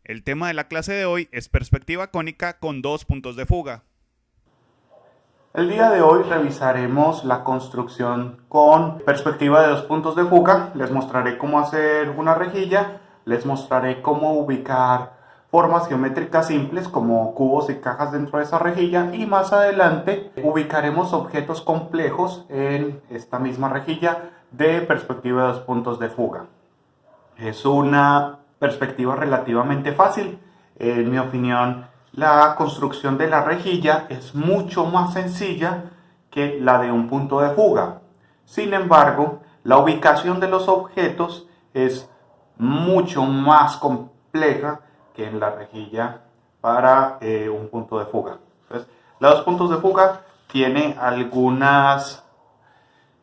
El tema de la clase de hoy es perspectiva cónica con dos puntos de fuga. El día de hoy revisaremos la construcción con perspectiva de dos puntos de fuga. Les mostraré cómo hacer una rejilla, les mostraré cómo ubicar formas geométricas simples como cubos y cajas dentro de esa rejilla y más adelante ubicaremos objetos complejos en esta misma rejilla de perspectiva de dos puntos de fuga. Es una perspectiva relativamente fácil. En mi opinión, la construcción de la rejilla es mucho más sencilla que la de un punto de fuga. Sin embargo, la ubicación de los objetos es mucho más compleja que en la rejilla para un punto de fuga. Entonces, los dos puntos de fuga tiene algunas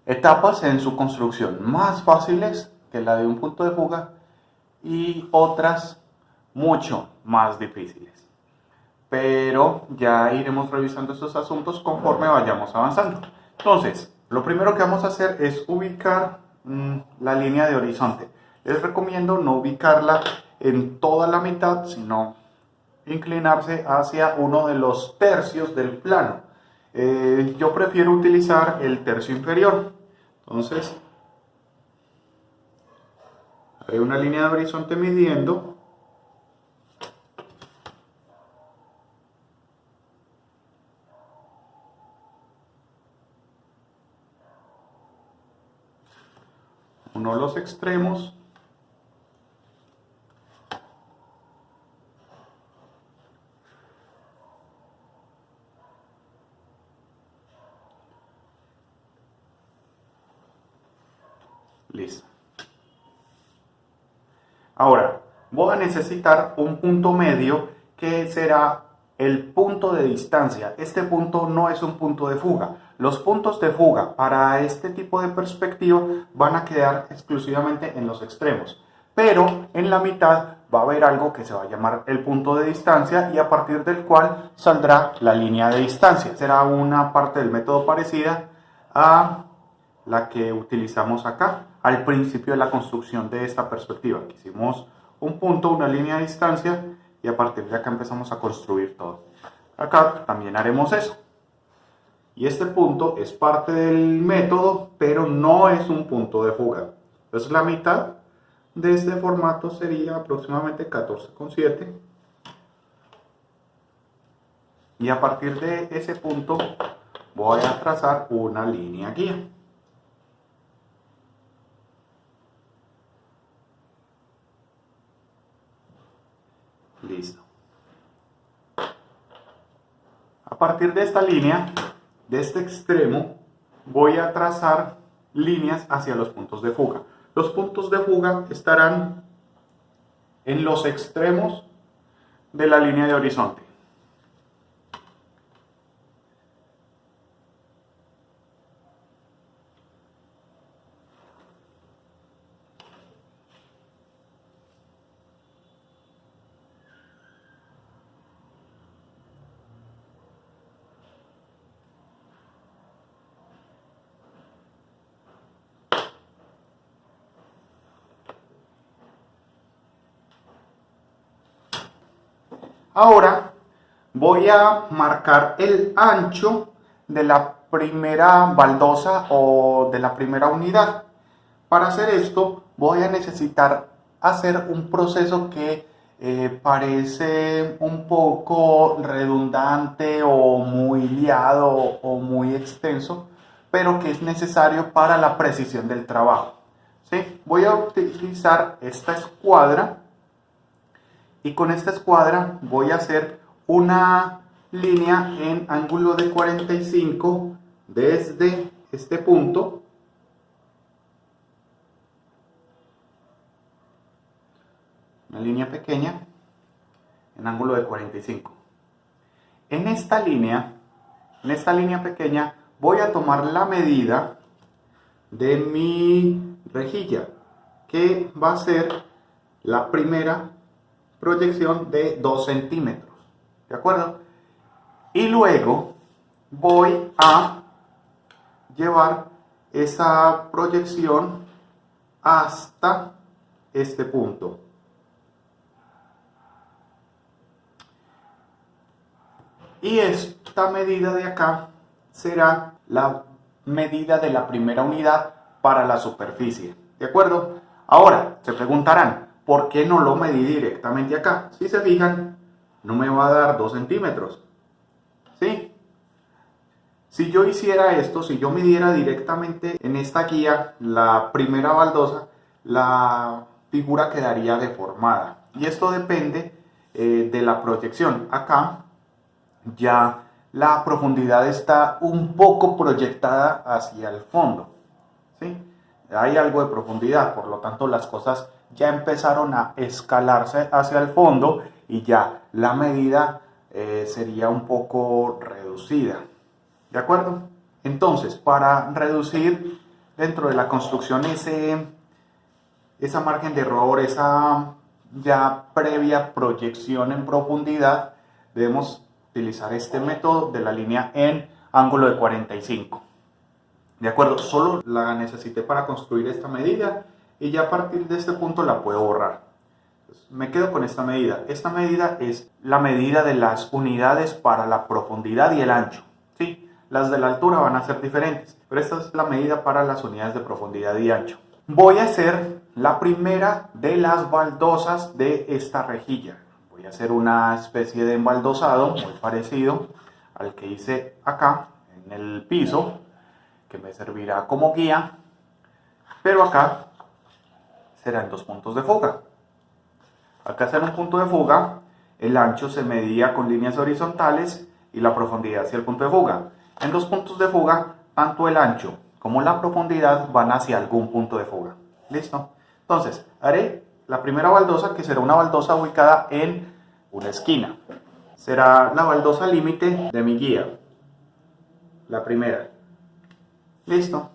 etapas en su construcción más fáciles que la de un punto de fuga y otras mucho más difíciles. Pero ya iremos revisando estos asuntos conforme vayamos avanzando. Entonces, lo primero que vamos a hacer es ubicar la línea de horizonte. Les recomiendo no ubicarla en toda la mitad, sino inclinarse hacia uno de los tercios del plano. Yo prefiero utilizar el tercio inferior. Entonces, haré una línea de horizonte midiendo uno de los extremos listo. Ahora, voy a necesitar un punto medio que será el punto de distancia. Este punto no es un punto de fuga. Los puntos de fuga para este tipo de perspectiva van a quedar exclusivamente en los extremos. Pero en la mitad va a haber algo que se va a llamar el punto de distancia y a partir del cual saldrá la línea de distancia. Será una parte del método parecida a la que utilizamos acá al principio de la construcción de esta perspectiva. Hicimos un punto, una línea de distancia y a partir de acá empezamos a construir todo. Acá también haremos eso. Y este punto es parte del método, pero no es un punto de fuga. Entonces la mitad de este formato sería aproximadamente 14,7. Y a partir de ese punto voy a trazar una línea guía. Listo. A partir de esta línea, de este extremo, voy a trazar líneas hacia los puntos de fuga. Los puntos de fuga estarán en los extremos de la línea de horizonte. Ahora voy a marcar el ancho de la primera baldosa o de la primera unidad. Para hacer esto voy a necesitar hacer un proceso que parece un poco redundante o muy liado o muy extenso, pero que es necesario para la precisión del trabajo. ¿Sí? Voy a utilizar esta escuadra y con esta escuadra voy a hacer una línea en ángulo de 45 desde este punto una línea pequeña en ángulo de 45. En esta línea pequeña voy a tomar la medida de mi rejilla, que va a ser la primera proyección de 2 centímetros. ¿De acuerdo? Y luego voy a llevar esa proyección hasta este punto. Y esta medida de acá será la medida de la primera unidad para la superficie. ¿De acuerdo? Ahora, se preguntarán, ¿por qué no lo medí directamente acá? Si se fijan, no me va a dar 2 centímetros. ¿Sí? Si yo hiciera esto, si yo midiera directamente en esta guía la primera baldosa, la figura quedaría deformada. Y esto depende de la proyección. Acá ya la profundidad está un poco proyectada hacia el fondo. ¿Sí? Hay algo de profundidad, por lo tanto las cosas ya empezaron a escalarse hacia el fondo y ya la medida sería un poco reducida. ¿De acuerdo? Entonces, para reducir dentro de la construcción esa margen de error, esa ya previa proyección en profundidad, debemos utilizar este método de la línea en ángulo de 45. ¿De acuerdo? Solo la necesité para construir esta medida y ya a partir de este punto la puedo borrar. Entonces, me quedo con esta medida. Esta medida es la medida de las unidades para la profundidad y el ancho. ¿Sí? Las de la altura van a ser diferentes, pero esta es la medida para las unidades de profundidad y ancho. Voy a hacer la primera de las baldosas de esta rejilla. Voy a hacer una especie de embaldosado muy parecido al que hice acá en el piso, que me servirá como guía, pero acá serán 2 puntos de fuga. Acá será un punto de fuga, el ancho se medía con líneas horizontales y la profundidad hacia el punto de fuga. En 2 puntos de fuga, tanto el ancho como la profundidad van hacia algún punto de fuga. ¿Listo? Entonces, haré la primera baldosa, que será una baldosa ubicada en una esquina. Será la baldosa límite de mi guía. La primera. ¿Listo?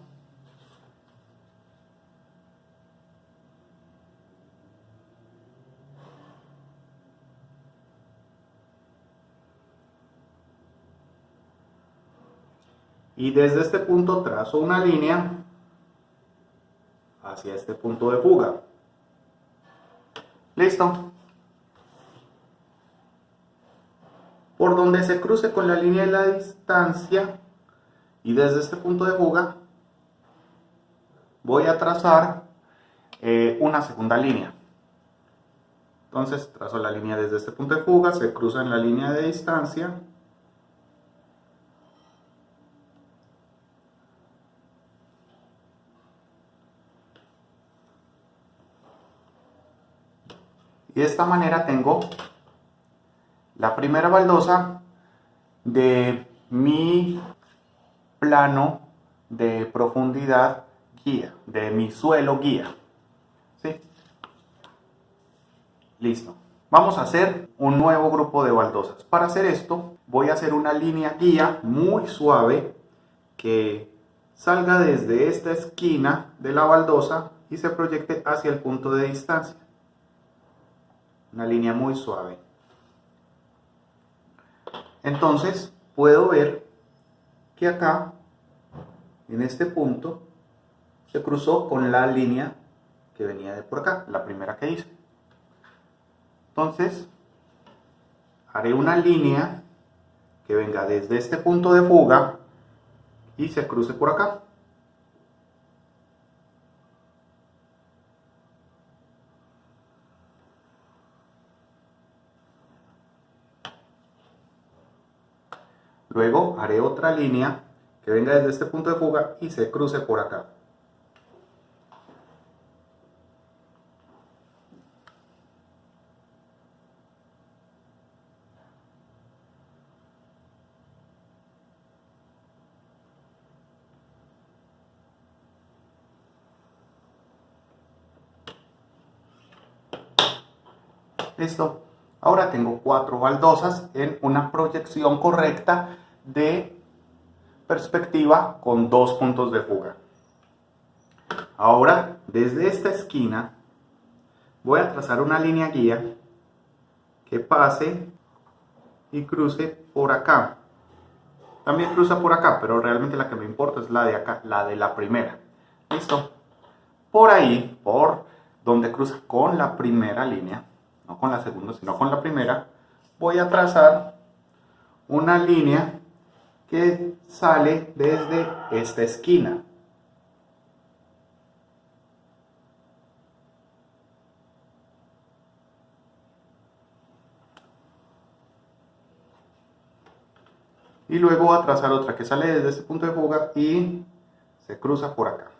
Y desde este punto trazo una línea hacia este punto de fuga. ¿Listo? Por donde se cruce con la línea de la distancia y desde este punto de fuga voy a trazar una segunda línea. Entonces trazo la línea desde este punto de fuga, se cruza en la línea de distancia. Y de esta manera tengo la primera baldosa de mi plano de profundidad guía, de mi suelo guía. ¿Sí? Listo. Vamos a hacer un nuevo grupo de baldosas. Para hacer esto voy a hacer una línea guía muy suave que salga desde esta esquina de la baldosa y se proyecte hacia el punto de distancia. Una línea muy suave. Entonces puedo ver que acá, en este punto, se cruzó con la línea que venía de por acá, la primera que hice. Entonces haré una línea que venga desde este punto de fuga y se cruce por acá. Luego haré otra línea que venga desde este punto de fuga y se cruce por acá. Listo. Ahora tengo 4 baldosas en una proyección correcta de perspectiva con 2 puntos de fuga. Ahora, desde esta esquina, voy a trazar una línea guía que pase y cruce por acá. También cruza por acá, pero realmente la que me importa es la de acá, la de la primera. ¿Listo? Por ahí, por donde cruza con la primera línea, no con la segunda, sino con la primera, voy a trazar una línea que sale desde esta esquina. Y luego voy a trazar otra que sale desde este punto de fuga y se cruza por acá.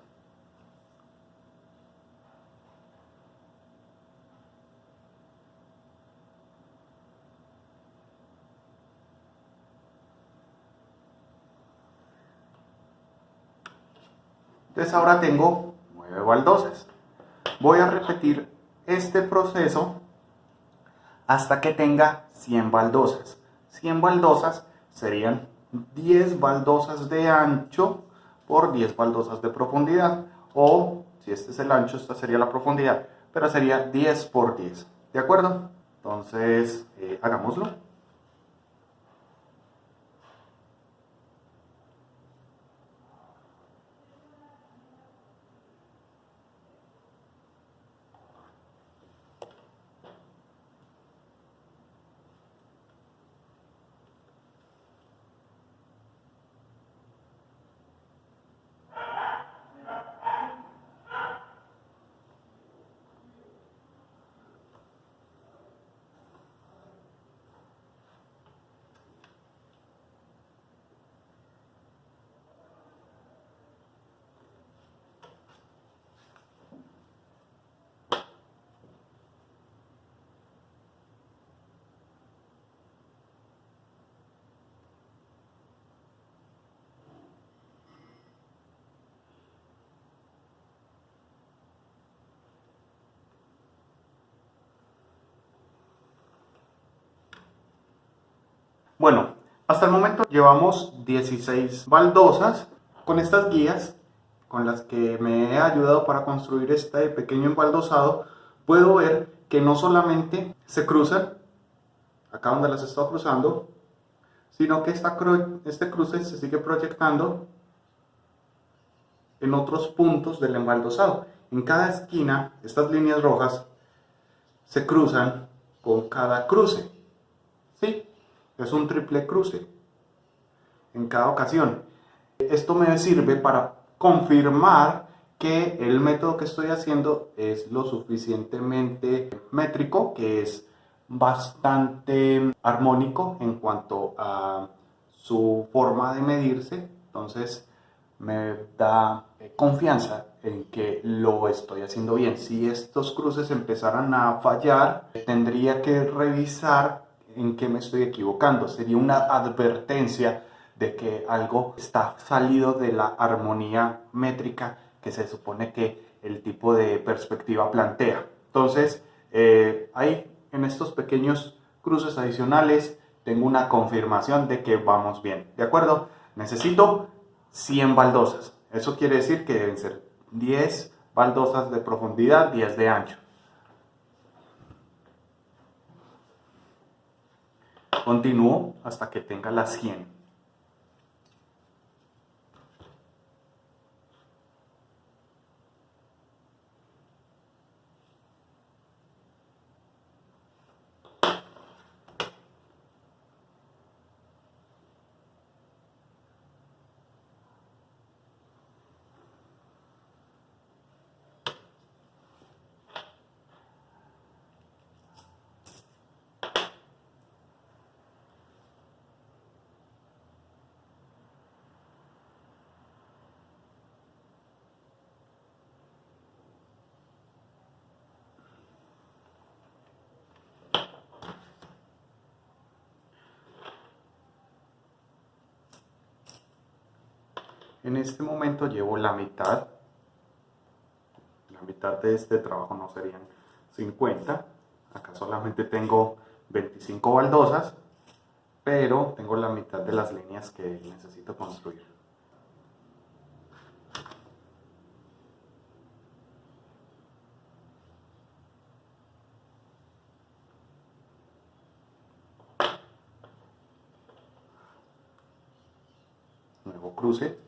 Entonces ahora tengo 9 baldosas. Voy a repetir este proceso hasta que tenga 100 baldosas. 100 baldosas serían 10 baldosas de ancho por 10 baldosas de profundidad. O si este es el ancho, esta sería la profundidad. Pero sería 10 por 10. ¿De acuerdo? Entonces, hagámoslo. Bueno, hasta el momento llevamos 16 baldosas. Con estas guías, con las que me he ayudado para construir este pequeño embaldosado, puedo ver que no solamente se cruzan, acá donde las he estado cruzando, sino que este cruce se sigue proyectando en otros puntos del embaldosado. En cada esquina, estas líneas rojas se cruzan con cada cruce. ¿Sí? Es un triple cruce en cada ocasión. Esto me sirve para confirmar que el método que estoy haciendo es lo suficientemente métrico, que es bastante armónico en cuanto a su forma de medirse. Entonces me da confianza en que lo estoy haciendo bien. Si estos cruces empezaran a fallar, tendría que revisar en qué me estoy equivocando. Sería una advertencia de que algo está salido de la armonía métrica que se supone que el tipo de perspectiva plantea. Entonces, ahí en estos pequeños cruces adicionales tengo una confirmación de que vamos bien. ¿De acuerdo? Necesito 100 baldosas. Eso quiere decir que deben ser 10 baldosas de profundidad, 10 de ancho. Continúo hasta que tenga las 100. En este momento llevo la mitad de este trabajo no serían 50, acá solamente tengo 25 baldosas, pero tengo la mitad de las líneas que necesito construir. Nuevo cruce.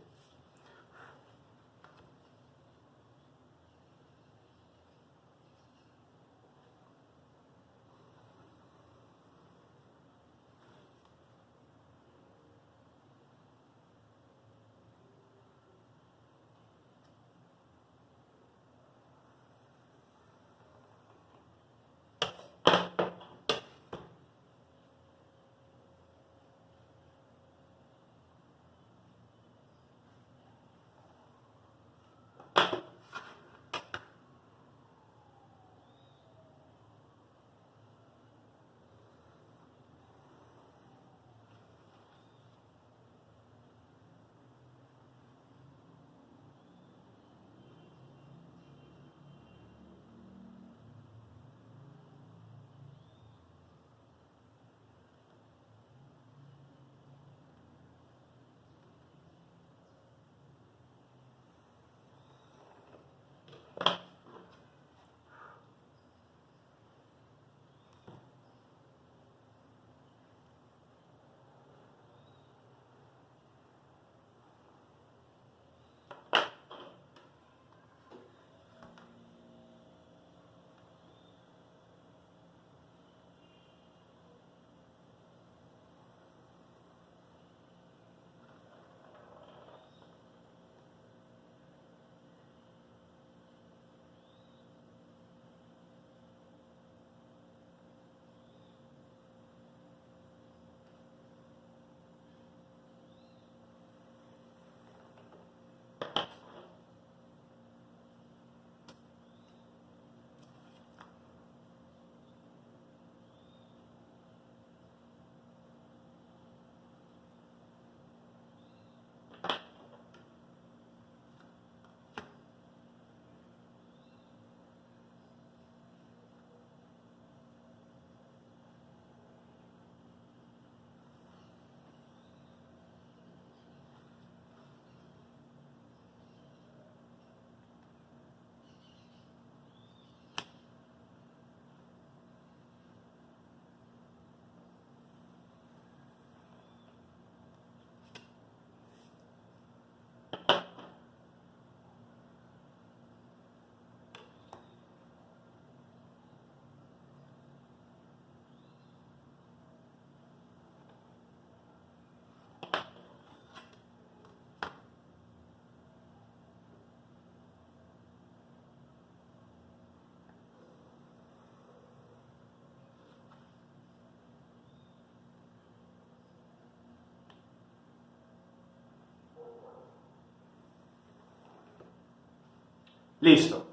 Listo.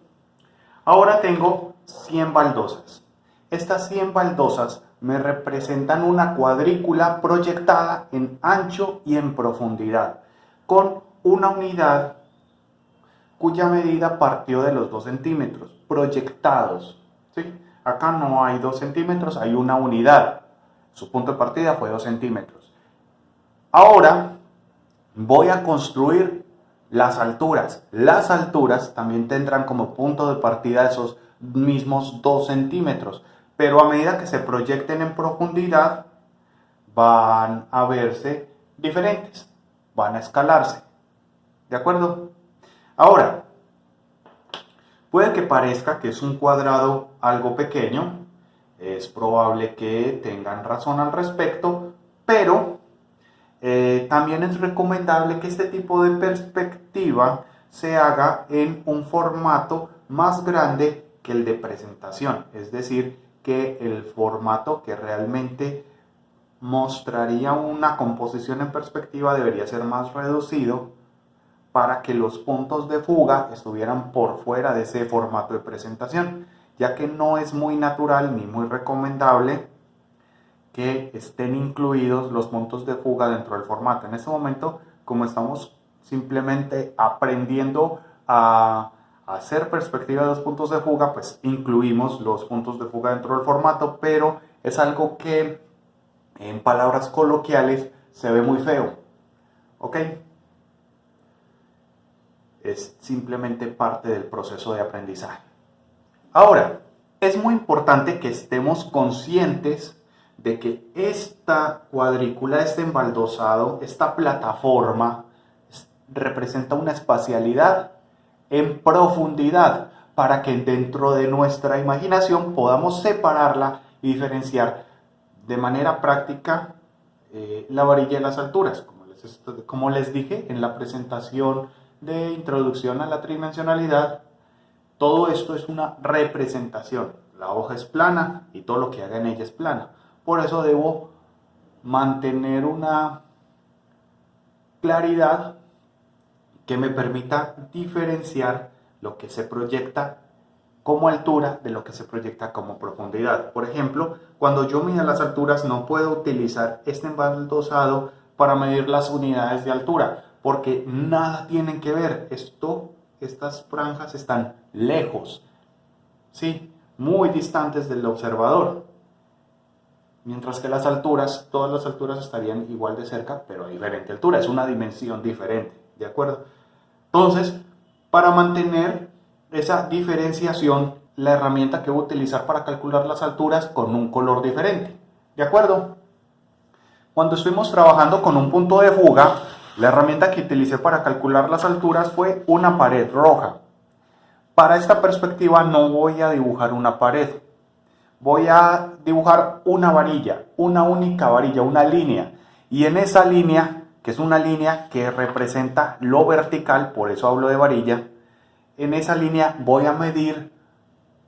Ahora tengo 100 baldosas. Estas 100 baldosas me representan una cuadrícula proyectada en ancho y en profundidad, con una unidad cuya medida partió de los 2 centímetros, proyectados. ¿Sí? Acá no hay 2 centímetros, hay una unidad. Su punto de partida fue 2 centímetros. Ahora voy a construir las alturas. Las alturas también tendrán como punto de partida esos mismos 2 centímetros, pero a medida que se proyecten en profundidad van a verse diferentes, van a escalarse. ¿De acuerdo? Ahora, puede que parezca que es un cuadrado algo pequeño, es probable que tengan razón al respecto, pero también es recomendable que este tipo de perspectiva se haga en un formato más grande que el de presentación, es decir, que el formato que realmente mostraría una composición en perspectiva debería ser más reducido para que los puntos de fuga estuvieran por fuera de ese formato de presentación, ya que no es muy natural ni muy recomendable que estén incluidos los puntos de fuga dentro del formato. En este momento, como estamos simplemente aprendiendo a hacer perspectiva de los puntos de fuga, pues incluimos los puntos de fuga dentro del formato, pero es algo que en palabras coloquiales se ve muy feo. ¿Ok? Es simplemente parte del proceso de aprendizaje. Ahora, es muy importante que estemos conscientes de que esta cuadrícula, este embaldosado, esta plataforma representa una espacialidad en profundidad para que dentro de nuestra imaginación podamos separarla y diferenciar de manera práctica la varilla y las alturas. Como les dije en la presentación de introducción a la tridimensionalidad, todo esto es una representación. La hoja es plana y todo lo que haga en ella es plana. Por eso debo mantener una claridad que me permita diferenciar lo que se proyecta como altura de lo que se proyecta como profundidad. Por ejemplo, cuando yo mida las alturas no puedo utilizar este embaldosado para medir las unidades de altura, porque nada tienen que ver. Estas franjas están lejos, ¿sí? Muy distantes del observador. Mientras que las alturas, todas las alturas estarían igual de cerca, pero a diferente altura. Es una dimensión diferente, ¿de acuerdo? Entonces, para mantener esa diferenciación, la herramienta que voy a utilizar para calcular las alturas con un color diferente, ¿de acuerdo? Cuando estuvimos trabajando con un punto de fuga, la herramienta que utilicé para calcular las alturas fue una pared roja. Para esta perspectiva no voy a dibujar una pared. Voy a dibujar una varilla, una única varilla, una línea. Y en esa línea, que es una línea que representa lo vertical, por eso hablo de varilla, en esa línea voy a medir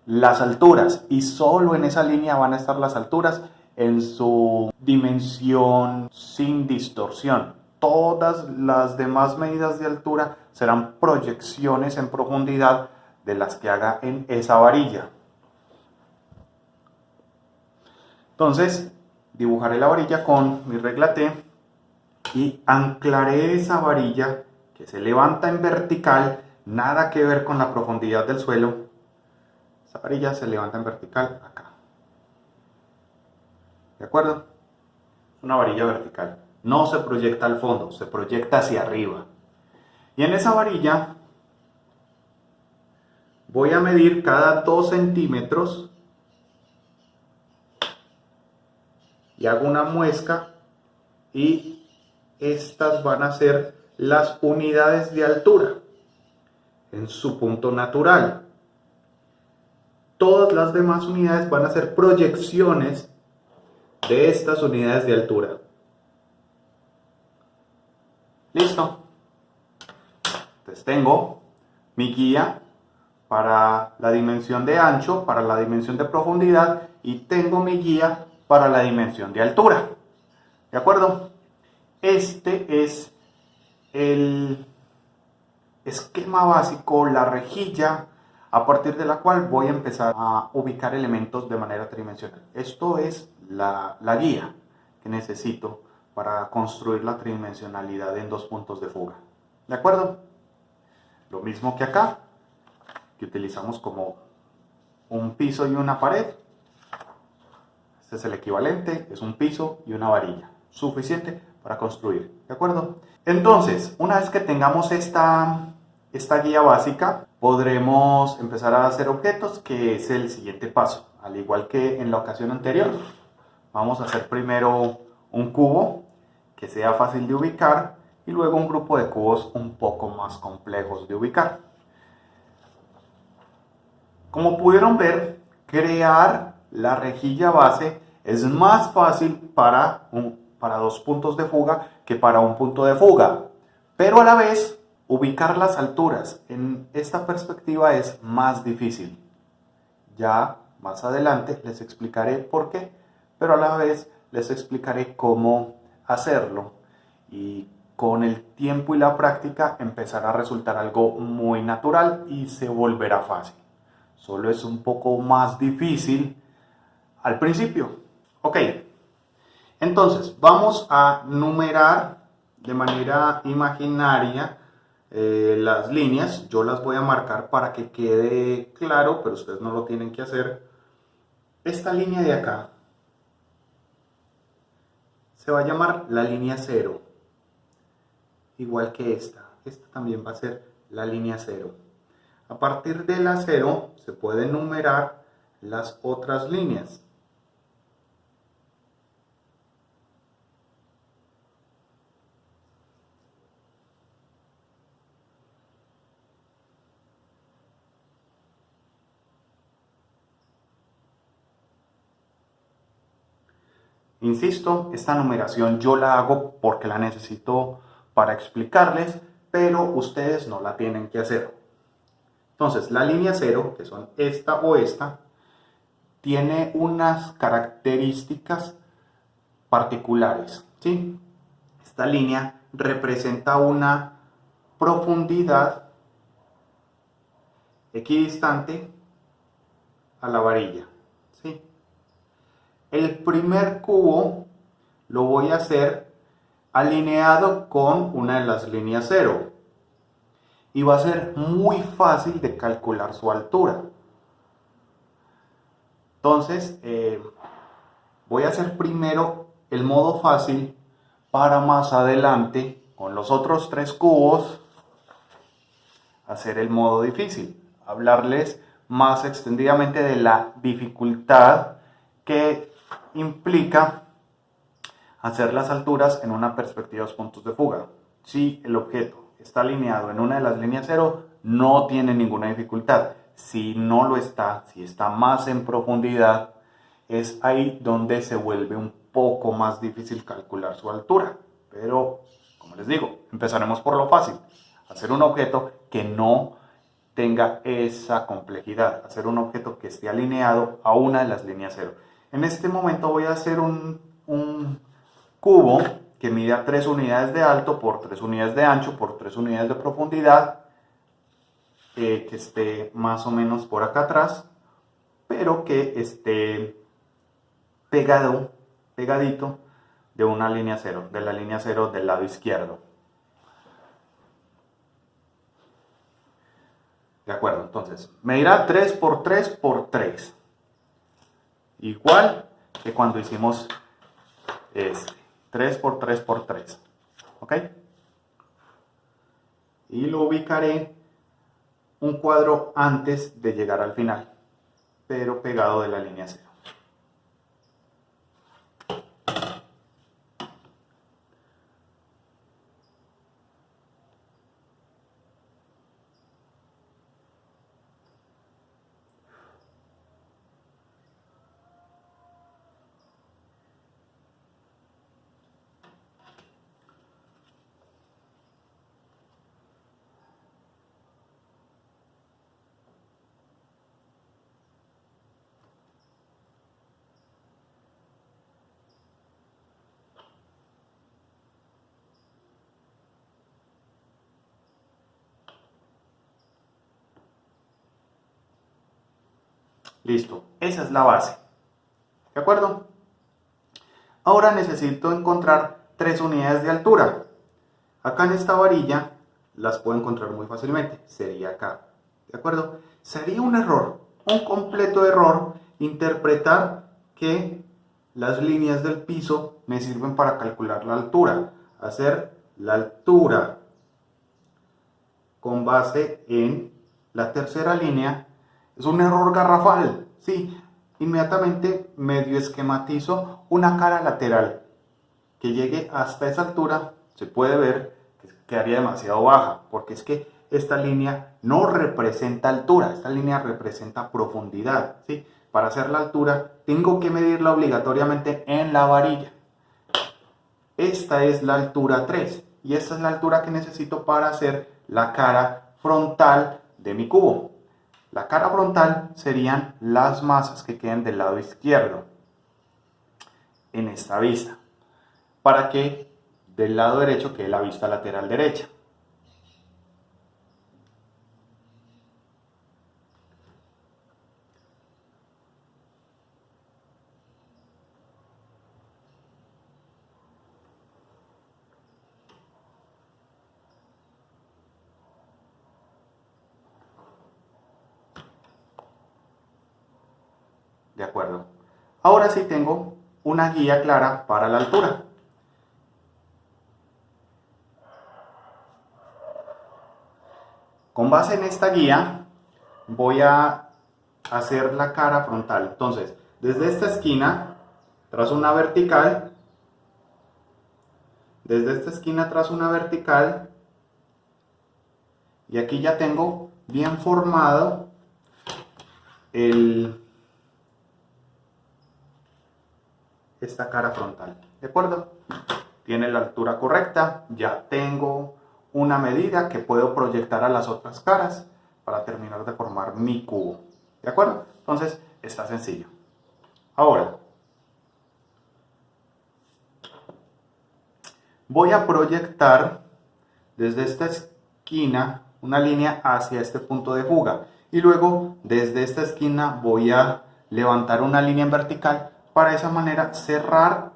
las alturas. Y solo en esa línea van a estar las alturas en su dimensión sin distorsión. Todas las demás medidas de altura serán proyecciones en profundidad de las que haga en esa varilla. Entonces, dibujaré la varilla con mi regla T y anclaré esa varilla que se levanta en vertical, nada que ver con la profundidad del suelo. Esa varilla se levanta en vertical acá. ¿De acuerdo? Una varilla vertical. No se proyecta al fondo, se proyecta hacia arriba. Y en esa varilla voy a medir cada 2 centímetros y hago una muesca y estas van a ser las unidades de altura en su punto natural. Todas las demás unidades van a ser proyecciones de estas unidades de altura. ¿Listo? Entonces tengo mi guía para la dimensión de ancho, para la dimensión de profundidad y tengo mi guía para la dimensión de altura. ¿De acuerdo? Este es el esquema básico, la rejilla a partir de la cual voy a empezar a ubicar elementos de manera tridimensional. Esto es la guía que necesito para construir la tridimensionalidad en dos puntos de fuga. ¿De acuerdo? Lo mismo que acá, que utilizamos como un piso y una pared. Este es el equivalente, es un piso y una varilla. Suficiente para construir. ¿De acuerdo? Entonces, una vez que tengamos esta guía básica, podremos empezar a hacer objetos, que es el siguiente paso. Al igual que en la ocasión anterior, vamos a hacer primero un cubo que sea fácil de ubicar y luego un grupo de cubos un poco más complejos de ubicar. Como pudieron ver, crear la rejilla base es más fácil para dos puntos de fuga que para un punto de fuga, pero a la vez ubicar las alturas en esta perspectiva es más difícil. Ya más adelante les explicaré por qué, pero a la vez les explicaré cómo hacerlo, y con el tiempo y la práctica empezará a resultar algo muy natural y se volverá fácil. Solo es un poco más difícil al principio. Ok, entonces vamos a numerar de manera imaginaria las líneas. Yo las voy a marcar para que quede claro, pero ustedes no lo tienen que hacer. Esta línea de acá se va a llamar la línea 0, igual que esta. Esta también va a ser la línea 0. A partir de la 0 se pueden numerar las otras líneas. Insisto, esta numeración yo la hago porque la necesito para explicarles, pero ustedes no la tienen que hacer. Entonces, la línea 0, que son esta o esta, tiene unas características particulares, ¿sí? Esta línea representa una profundidad equidistante a la varilla, ¿sí? El primer cubo lo voy a hacer alineado con una de las líneas 0 y va a ser muy fácil de calcular su altura. Entonces, voy a hacer primero el modo fácil para más adelante, con los otros 3 cubos, hacer el modo difícil. Hablarles más extendidamente de la dificultad que implica hacer las alturas en una perspectiva de 2 puntos de fuga. Si el objeto está alineado en una de las líneas 0, no tiene ninguna dificultad. Si no lo está, si está más en profundidad, es ahí donde se vuelve un poco más difícil calcular su altura. Pero, como les digo, empezaremos por lo fácil. Hacer un objeto que no tenga esa complejidad. Hacer un objeto que esté alineado a una de las líneas 0. En este momento voy a hacer un cubo que mida 3 unidades de alto por 3 unidades de ancho por 3 unidades de profundidad, que esté más o menos por acá atrás, pero que esté pegadito de una línea 0, de la línea 0 del lado izquierdo. De acuerdo, entonces medirá 3 por 3 por 3, igual que cuando hicimos este, 3 por 3 por 3, ¿ok? Y lo ubicaré un cuadro antes de llegar al final, pero pegado de la línea 0. Listo, esa es la base. ¿De acuerdo? Ahora necesito encontrar 3 unidades de altura. Acá en esta varilla las puedo encontrar muy fácilmente. Sería acá. ¿De acuerdo? Sería un error, un completo error, interpretar que las líneas del piso me sirven para calcular la altura. Hacer la altura con base en la tercera línea es un error garrafal. Sí, inmediatamente medio esquematizo una cara lateral que llegue hasta esa altura. Se puede ver que quedaría demasiado baja, porque es que esta línea no representa altura, esta línea representa profundidad, ¿sí? Para hacer la altura tengo que medirla obligatoriamente en la varilla. Esta es la altura 3 y esta es la altura que necesito para hacer la cara frontal de mi cubo. La cara frontal serían las masas que queden del lado izquierdo en esta vista, para que del lado derecho quede la vista lateral derecha. De acuerdo. Ahora sí tengo una guía clara para la altura. Con base en esta guía voy a hacer la cara frontal. Entonces, desde esta esquina trazo una vertical. Desde esta esquina trazo una vertical. Y aquí ya tengo bien formado esta cara frontal. ¿De acuerdo? Tiene la altura correcta. Ya tengo una medida que puedo proyectar a las otras caras para terminar de formar mi cubo. ¿De acuerdo? Entonces, está sencillo. Ahora, voy a proyectar desde esta esquina una línea hacia este punto de fuga. Y luego, desde esta esquina voy a levantar una línea en vertical para de esa manera cerrar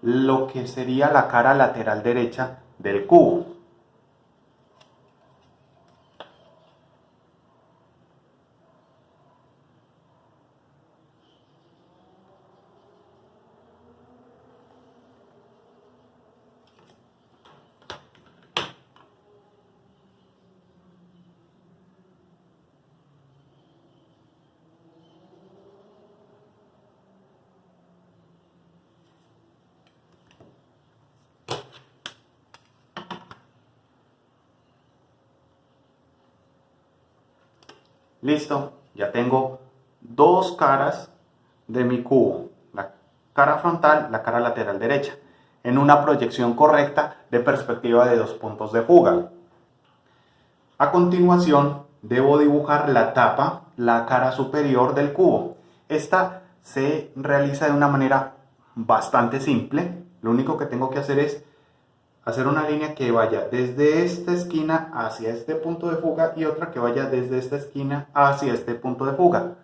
lo que sería la cara lateral derecha del cubo. Listo, ya tengo dos caras de mi cubo, la cara frontal, la cara lateral derecha, en una proyección correcta de perspectiva de 2 puntos de fuga. A continuación, debo dibujar la tapa, la cara superior del cubo. Esta se realiza de una manera bastante simple. Lo único que tengo que hacer es hacer una línea que vaya desde esta esquina hacia este punto de fuga y otra que vaya desde esta esquina hacia este punto de fuga.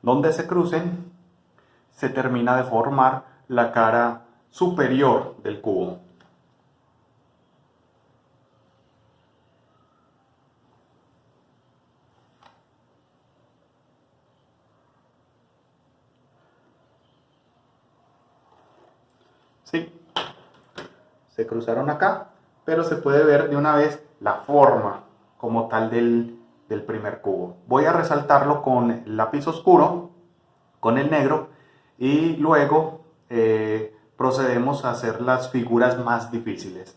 Donde se crucen, se termina de formar la cara superior del cubo. ¿Sí? Se cruzaron acá, pero se puede ver de una vez la forma como tal del primer cubo. Voy a resaltarlo con lápiz oscuro, con el negro, y luego procedemos a hacer las figuras más difíciles.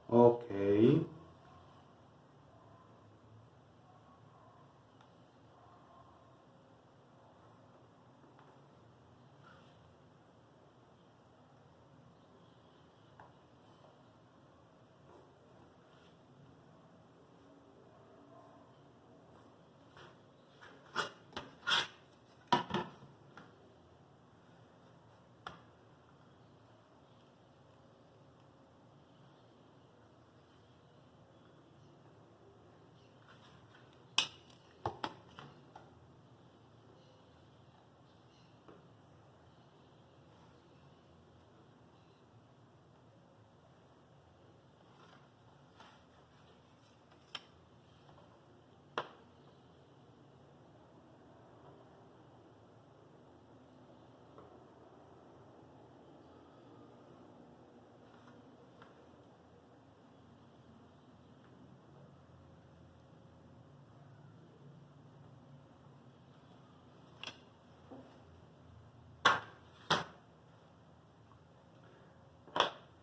Ok.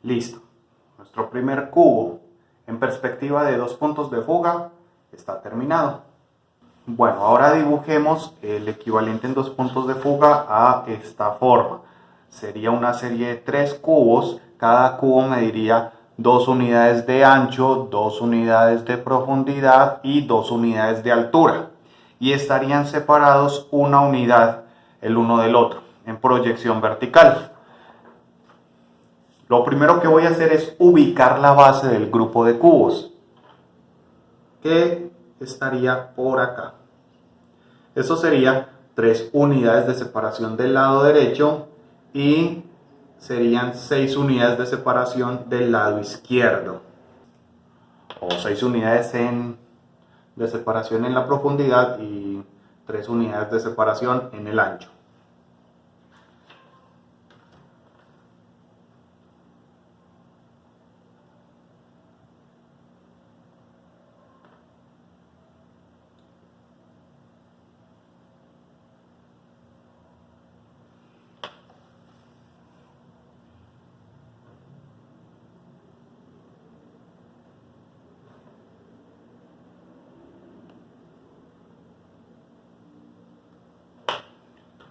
Listo. Nuestro primer cubo en perspectiva de 2 puntos de fuga está terminado. Bueno, ahora dibujemos el equivalente en 2 puntos de fuga a esta forma. Sería una serie de 3 cubos. Cada cubo mediría 2 unidades de ancho, 2 unidades de profundidad y 2 unidades de altura. Y estarían separados una unidad el uno del otro en proyección vertical. Lo primero que voy a hacer es ubicar la base del grupo de cubos, que estaría por acá. Eso sería 3 unidades de separación del lado derecho y serían 6 unidades de separación del lado izquierdo. O 6 unidades de separación en la profundidad y 3 unidades de separación en el ancho.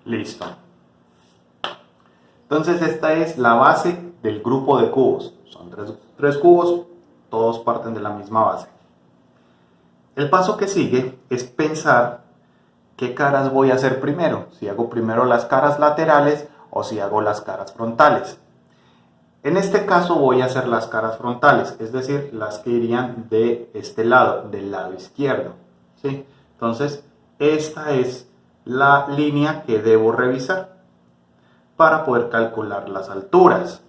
Listo. Entonces esta es la base del grupo de cubos. Son tres cubos, todos parten de la misma base. El paso que sigue es pensar qué caras voy a hacer primero. Si hago primero las caras laterales o si hago las caras frontales. En este caso voy a hacer las caras frontales, es decir, las que irían de este lado, del lado izquierdo. ¿Sí? Entonces, esta es la línea que debo revisar para poder calcular las alturas.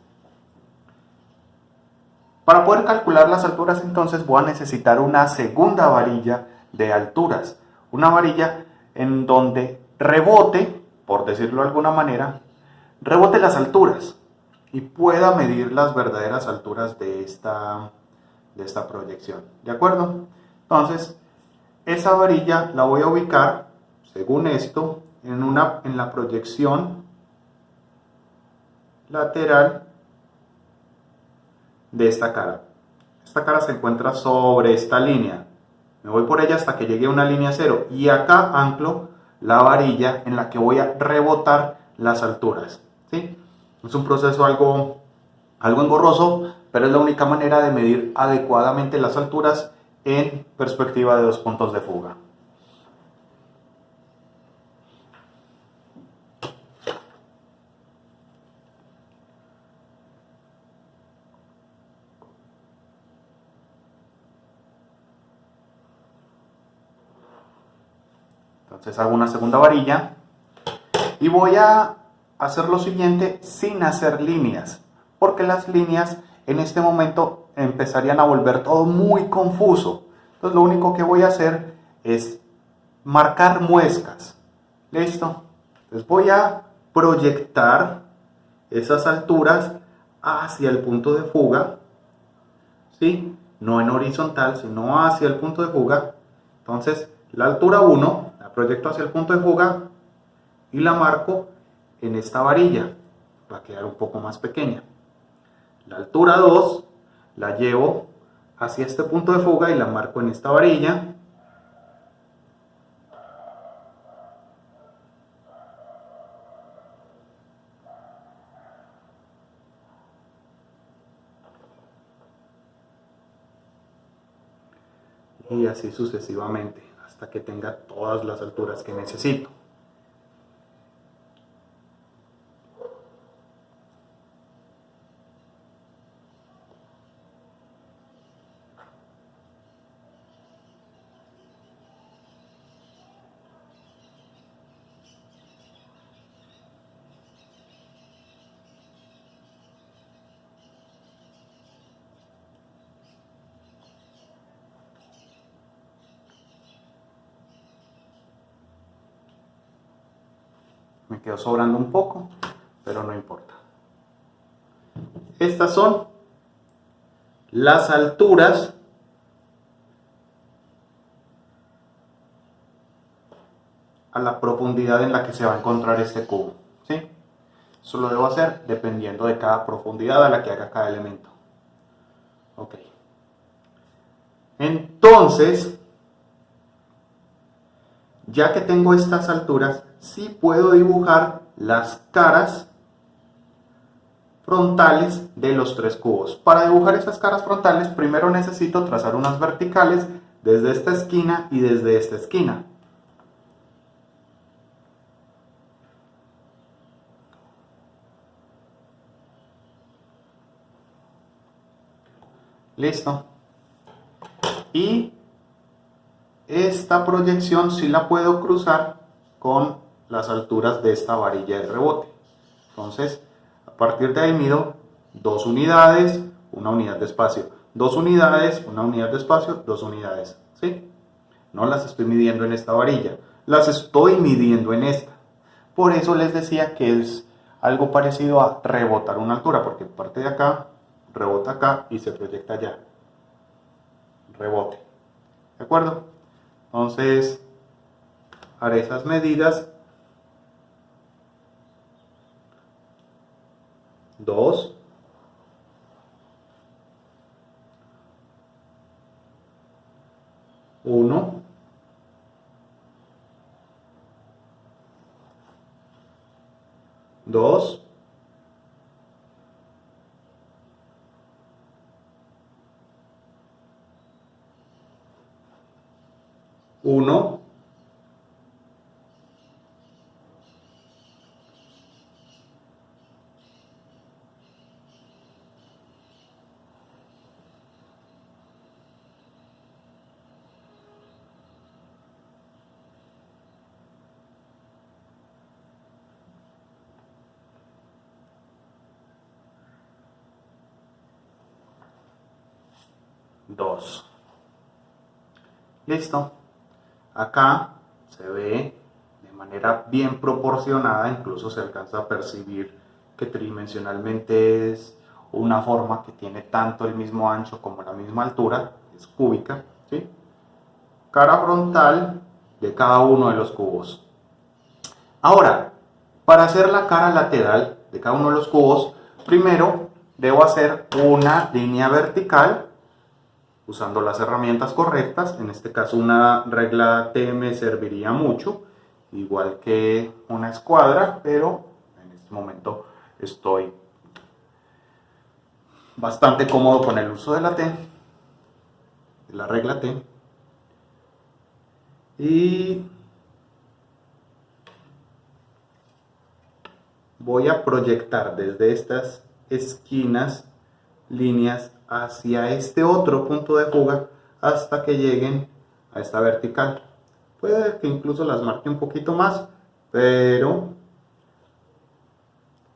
Para poder calcular las alturas, entonces voy a necesitar una segunda varilla de alturas. Una varilla en donde rebote, por decirlo de alguna manera, rebote las alturas y pueda medir las verdaderas alturas de esta proyección. ¿De acuerdo? Entonces, esa varilla la voy a ubicar, según esto, en la proyección lateral de esta cara. Esta cara se encuentra sobre esta línea. Me voy por ella hasta que llegue a una línea cero. Y acá anclo la varilla en la que voy a rebotar las alturas. ¿Sí? Es un proceso algo engorroso, pero es la única manera de medir adecuadamente las alturas en perspectiva de 2 puntos de fuga. Entonces hago una segunda varilla y voy a hacer lo siguiente sin hacer líneas, porque las líneas en este momento empezarían a volver todo muy confuso. Entonces lo único que voy a hacer es marcar muescas. ¿Listo? Entonces voy a proyectar esas alturas hacia el punto de fuga, ¿sí? No en horizontal, sino hacia el punto de fuga. Entonces la altura 1 la proyecto hacia el punto de fuga y la marco en esta varilla. Va a quedar un poco más pequeña. La altura 2 la llevo hacia este punto de fuga y la marco en esta varilla. Y así sucesivamente, hasta que tenga todas las alturas que necesito. Me quedó sobrando un poco, pero no importa. Estas son las alturas a la profundidad en la que se va a encontrar este cubo, ¿sí? Eso lo debo hacer dependiendo de cada profundidad a la que haga cada elemento. Ok. Entonces, ya que tengo estas alturas, sí puedo dibujar las caras frontales de los tres cubos. Para dibujar esas caras frontales, primero necesito trazar unas verticales desde esta esquina y desde esta esquina. Listo. Y esta proyección sí la puedo cruzar con las alturas de esta varilla de rebote. Entonces, a partir de ahí mido 2 unidades, 1 unidad de espacio, 2 unidades, 1 unidad de espacio, 2 unidades. ¿Sí? No las estoy midiendo en esta varilla, las estoy midiendo en esta. Por eso les decía que es algo parecido a rebotar una altura, porque parte de acá, rebota acá y se proyecta allá. Rebote. ¿De acuerdo? Entonces, haré esas medidas. 2. 1. 2. 1. 2. Listo. Acá se ve de manera bien proporcionada, incluso se alcanza a percibir que tridimensionalmente es una forma que tiene tanto el mismo ancho como la misma altura, es cúbica, ¿sí? Cara frontal de cada uno de los cubos. Ahora, para hacer la cara lateral de cada uno de los cubos, primero debo hacer una línea vertical usando las herramientas correctas. En este caso una regla T me serviría mucho, igual que una escuadra, pero en este momento estoy bastante cómodo con el uso de la T, de la regla T. Y voy a proyectar desde estas esquinas líneas hacia este otro punto de fuga hasta que lleguen a esta vertical. Puede que incluso las marque un poquito más, pero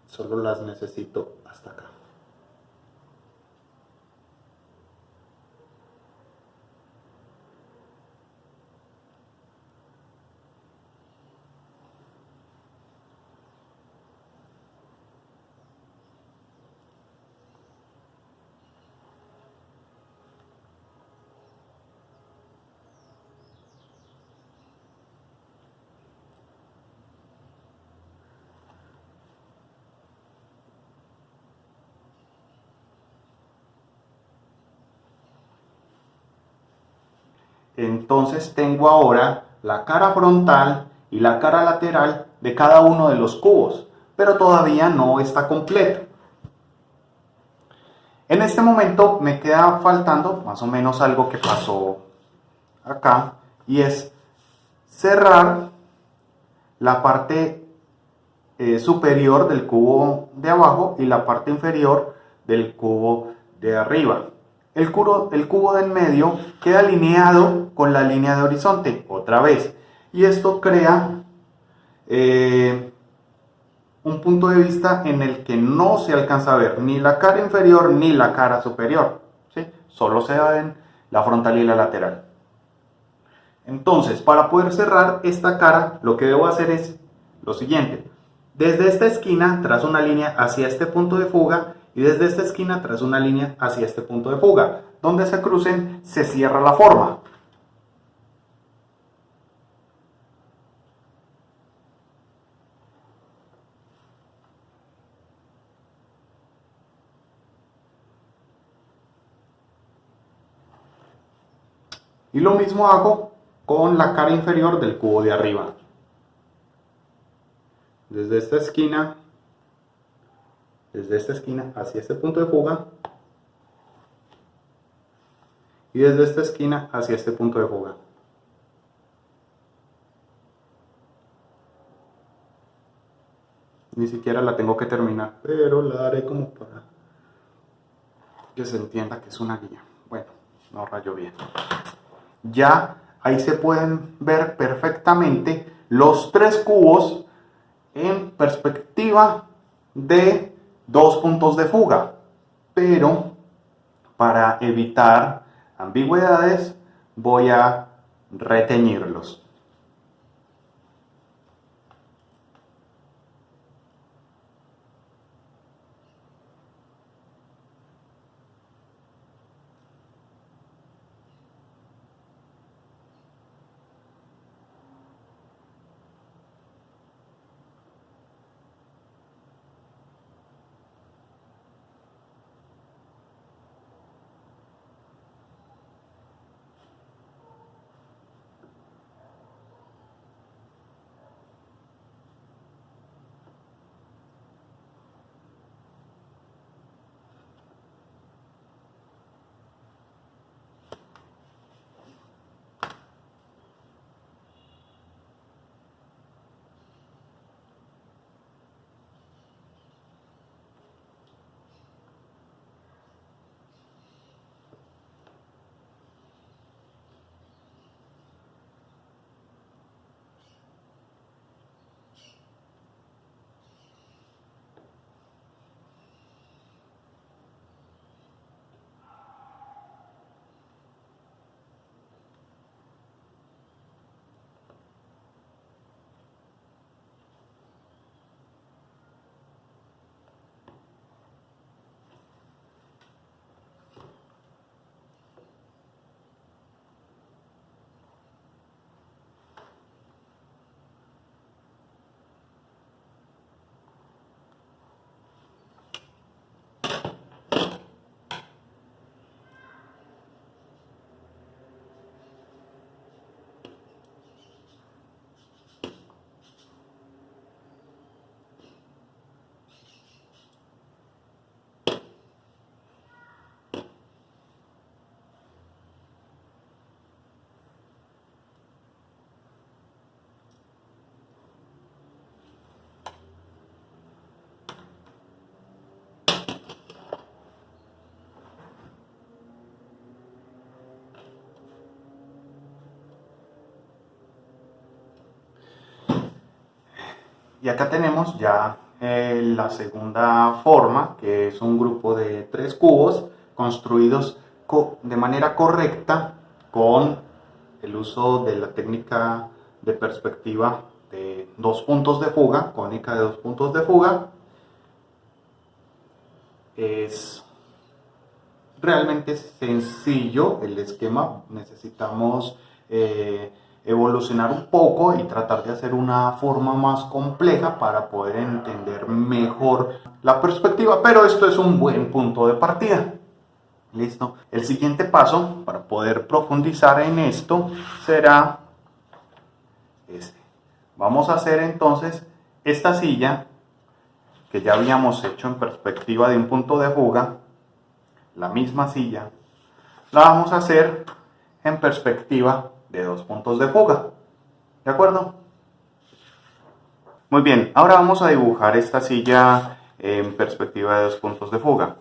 solo las necesito hasta acá. Entonces tengo ahora la cara frontal y la cara lateral de cada uno de los cubos, pero todavía no está completo. En este momento me queda faltando más o menos algo que pasó acá, y es cerrar la parte superior del cubo de abajo y la parte inferior del cubo de arriba. El cubo de en medio queda alineado con la línea de horizonte otra vez, y esto crea un punto de vista en el que no se alcanza a ver ni la cara inferior ni la cara superior, ¿sí? Solo se ven la frontal y la lateral. Entonces, para poder cerrar esta cara, lo que debo hacer es lo siguiente. Desde esta esquina trazo una línea hacia este punto de fuga, y desde esta esquina trazo una línea hacia este punto de fuga. Donde se crucen, se cierra la forma. Y lo mismo hago con la cara inferior del cubo de arriba. Desde esta esquina hacia este punto de fuga y desde esta esquina hacia este punto de fuga. Ni siquiera la tengo que terminar, pero la haré como para que se entienda que es una guía. Bueno, no rayo bien. Ya ahí se pueden ver perfectamente los tres cubos en perspectiva de dos puntos de fuga, pero para evitar ambigüedades voy a reteñirlos. Y acá tenemos ya la segunda forma, que es un grupo de tres cubos construidos de manera correcta con el uso de la técnica de perspectiva de dos puntos de fuga, cónica de dos puntos de fuga. Es realmente sencillo el esquema, necesitamos evolucionar un poco y tratar de hacer una forma más compleja para poder entender mejor la perspectiva, pero esto es un buen punto de partida. Listo. El siguiente paso para poder profundizar en esto será este. Vamos a hacer entonces esta silla que ya habíamos hecho en perspectiva de un punto de fuga, la misma silla, la vamos a hacer en perspectiva de dos puntos de fuga. ¿De acuerdo? Muy bien, ahora vamos a dibujar esta silla en perspectiva de dos puntos de fuga.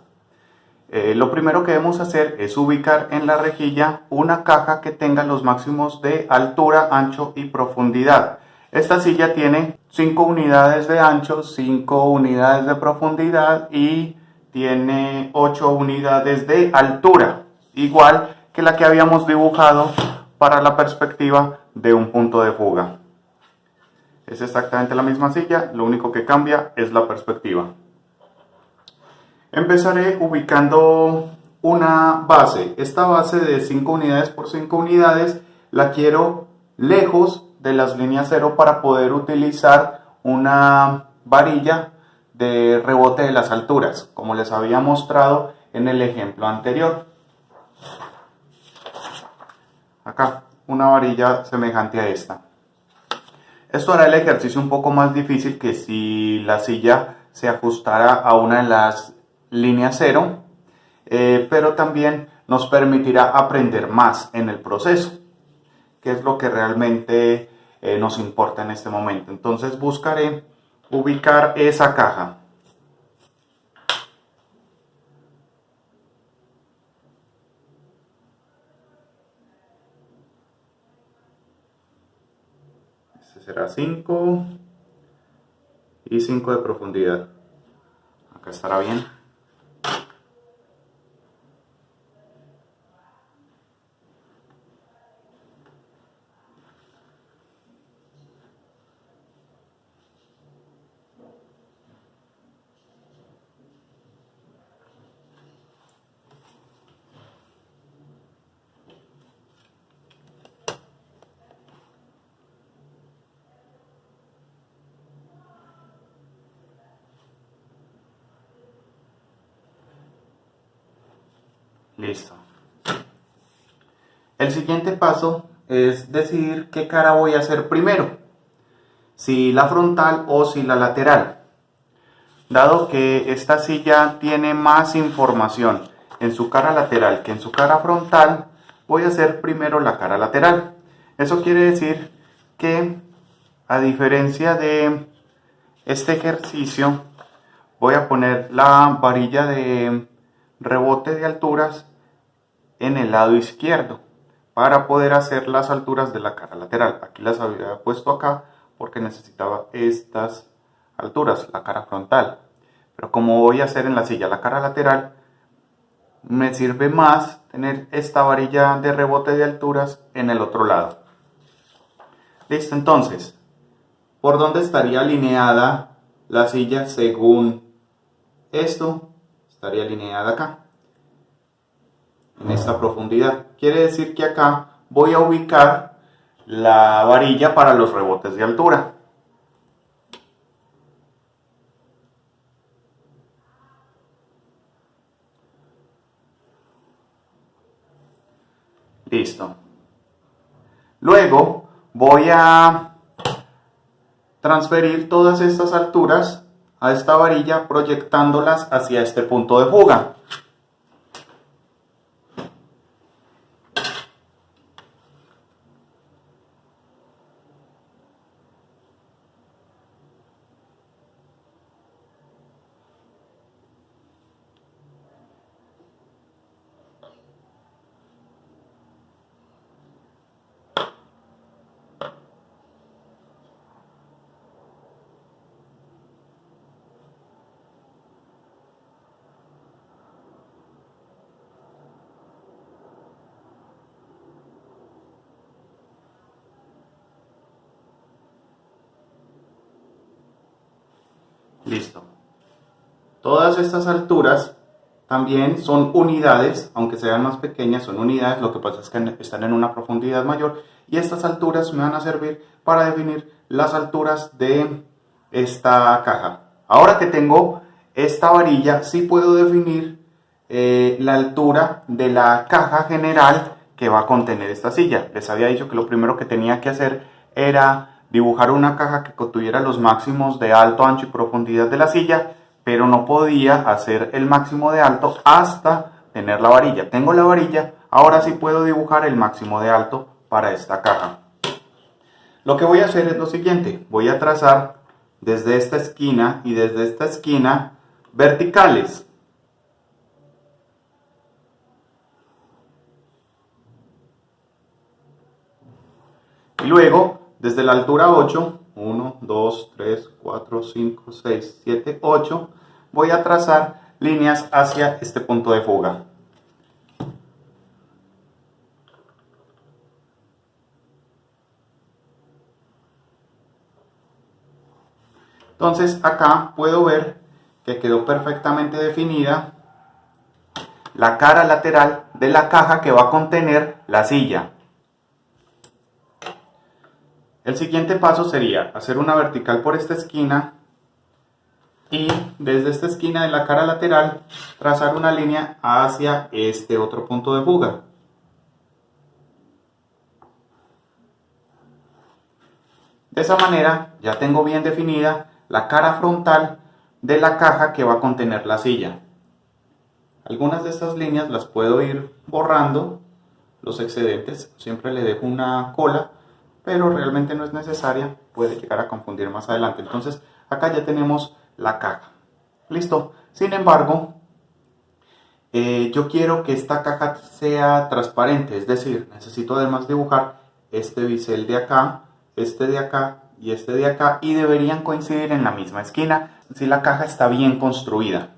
Lo primero que debemos hacer es ubicar en la rejilla una caja que tenga los máximos de altura, ancho y profundidad. Esta silla tiene 5 unidades de ancho, 5 unidades de profundidad y tiene 8 unidades de altura, igual que la que habíamos dibujado para la perspectiva de un punto de fuga. Es exactamente la misma silla, lo único que cambia es la perspectiva. Empezaré ubicando una base. Esta base de 5 unidades por 5 unidades la quiero lejos de las líneas cero para poder utilizar una varilla de rebote de las alturas, como les había mostrado en el ejemplo anterior. acá, una varilla semejante a esta. Esto hará el ejercicio un poco más difícil que si la silla se ajustara a una de las líneas cero, pero también nos permitirá aprender más en el proceso, que es lo que realmente nos importa en este momento. Entonces buscaré ubicar esa caja. Este será 5 y 5 de profundidad. Acá estará bien. Listo. El siguiente paso es decidir qué cara voy a hacer primero, si la frontal o si la lateral. Dado que esta silla tiene más información en su cara lateral que en su cara frontal, voy a hacer primero la cara lateral. Eso quiere decir que, a diferencia de este ejercicio, voy a poner la varilla de rebote de alturas en el lado izquierdo para poder hacer las alturas de la cara lateral. Aquí las había puesto acá porque necesitaba estas alturas, la cara frontal. Pero como voy a hacer en la silla la cara lateral, me sirve más tener esta varilla de rebote de alturas en el otro lado. Listo, entonces, ¿por dónde estaría alineada la silla según esto? Estaría alineada acá, en esta profundidad. Quiere decir que acá voy a ubicar la varilla para los rebotes de altura. Listo. Luego voy a transferir todas estas alturas a esta varilla proyectándolas hacia este punto de fuga. Listo. Todas estas alturas también son unidades, aunque sean más pequeñas, son unidades. Lo que pasa es que están en una profundidad mayor y estas alturas me van a servir para definir las alturas de esta caja. Ahora que tengo esta varilla, sí puedo definir la altura de la caja general que va a contener esta silla. Les había dicho que lo primero que tenía que hacer era dibujar una caja que contuviera los máximos de alto, ancho y profundidad de la silla, pero no podía hacer el máximo de alto hasta tener la varilla. Tengo la varilla, ahora sí puedo dibujar el máximo de alto para esta caja. Lo que voy a hacer es lo siguiente: voy a trazar desde esta esquina y desde esta esquina verticales. Y luego, desde la altura 8, 1, 2, 3, 4, 5, 6, 7, 8, voy a trazar líneas hacia este punto de fuga. Entonces acá puedo ver que quedó perfectamente definida la cara lateral de la caja que va a contener la silla. El siguiente paso sería hacer una vertical por esta esquina y desde esta esquina de la cara lateral trazar una línea hacia este otro punto de fuga. De esa manera ya tengo bien definida la cara frontal de la caja que va a contener la silla. Algunas de estas líneas las puedo ir borrando, los excedentes, siempre le dejo una cola, pero realmente no es necesaria, puede llegar a confundir más adelante. Entonces acá ya tenemos la caja. Listo. Sin embargo, yo quiero que esta caja sea transparente, es decir, necesito además dibujar este bisel de acá, este de acá y este de acá, y deberían coincidir en la misma esquina si la caja está bien construida.